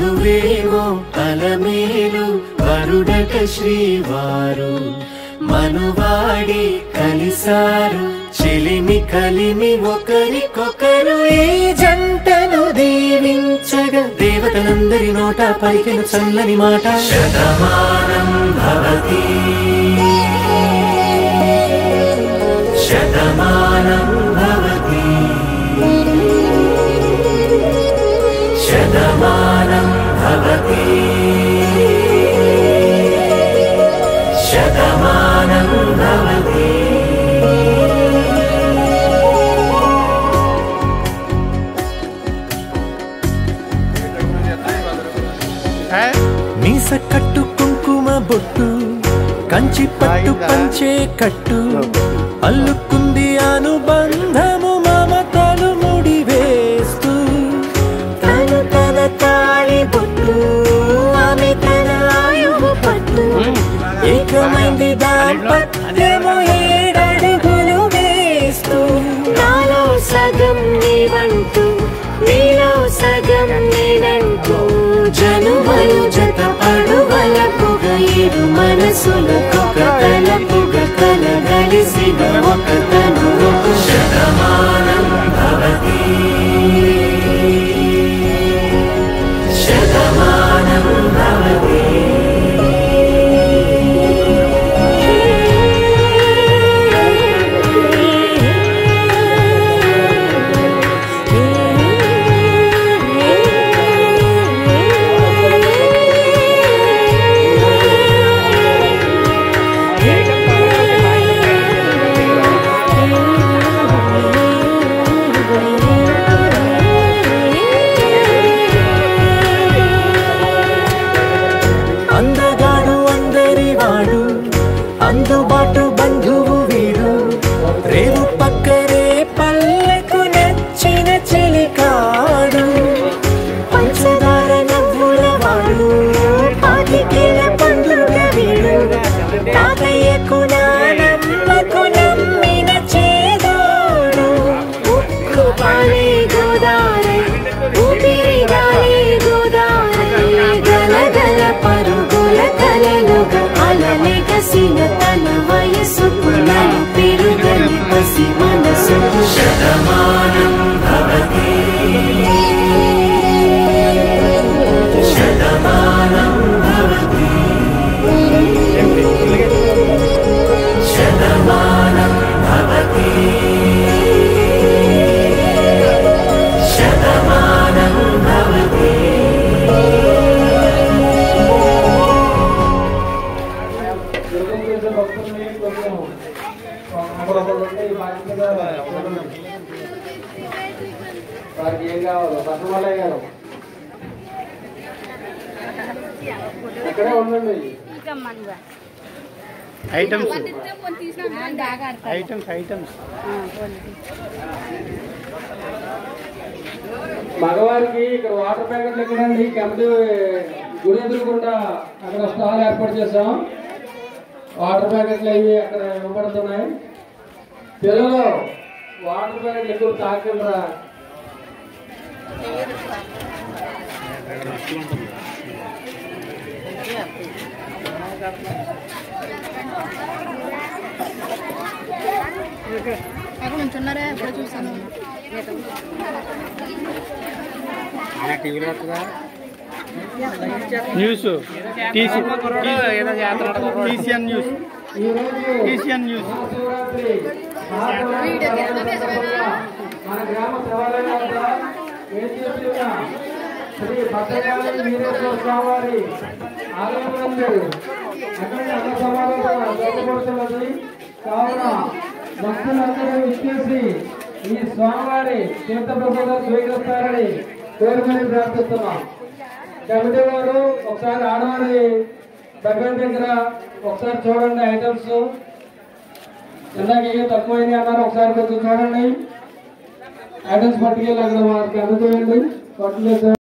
వధువేమో అలమేలు వరుడట శ్రీవారు మనువాడి కలిసారు చెలిమి కలిమి ఒకరికొకరు ఈ జంటను దీవించగా దేవతలందరి నోట పలికిన చల్లని మాట శతమానం భవతి శతమానం భవతి శతమానం భవతి శతమానం భవతి మీస కట్టు కుంకుమ బొట్టు కంచి పట్టు పంచే కట్టు అల్లుకుంది అనుబంధము మమతలు ముడి వేస్తూ తను తన తాళి బొట్టు ఆమె తన ఆయువు పట్టు ఏకమైంది దాంపత్యము 7 అడుగులు వేస్తూ నాలో సగం నీవంటూ నీలో సగం నేనంటూ జనుమలు జత పడువలపుగ 7 మనసులకొక తలపుగ కలగలిసిన ఒక తనువు శతమానం భవతి శతమానం భవతి అందుబాటు బంధువు వీడు రేవు పక్కనే పల్లెకు నచ్చిన చెలికాడు పంచదార నవ్వుల వాడు పాతికేల పండుగ వీడు తాతయ్యకు నానమ్మకు నమ్మిన చేదోడు ఉక్కు పాలే గోదావరి ఊపిరి గాలే గోదావరి గలగల పరుగుల కలలుగా అలలే కసిన తన వయసుకు నలు పెరుగని పసి మనసు శతమానం భవతి శతమానం భవతి శతమానం భవతి శతమానం భవతి వారికి ఏం కావాలో పట్టమలయ్య గారు ఇక్కడే ఉండండి ఐటమ్స్ ఐటమ్స్ ఐటమ్స్ మగవారికి ఇక్కడ వాటర్ ప్యాకెట్లు ఎక్కడండి కమిటీ గుడి ఎదురుకుండా అక్కడ స్టాల్ ఏర్పాటు చేసాం వాటర్ ప్యాకెట్లు అవి అక్కడ ఇవ్వబడుతున్నాయి పిల్లలు వాటర్ ప్యాకెట్లు ఎక్కువ తాకుండా ఉంటున్నారా ఎప్పుడు చూసాను news TCN news TCN news మన గ్రామ సవాలైన ఏం చేస్తున్నా శ్రీ భద్రకాళి వీరేశ్వర స్వామి ఆలయం అక్కడ అన్న సమావేశం జరగబడుతున్నది కావున భక్తులందరూ ఇచ్చేసి ఈ స్వామివారి తీర్థప్రసాదం స్వీకరిస్తారని కోరుకొని ప్రార్థిస్తున్నాం కమిటీ వారు ఒకసారి ఆడవారి భగవాన్ దగ్గర ఒకసారి చూడండి ఐటమ్స్ ఇందాక ఏం తక్కువైనాయి అన్నారు ఒకసారి కొంచెం చూడండి ఐటమ్స్ పట్టుకెళ్ళి అక్కడ వారికి అందజేయండి పట్టుకెళ్ళి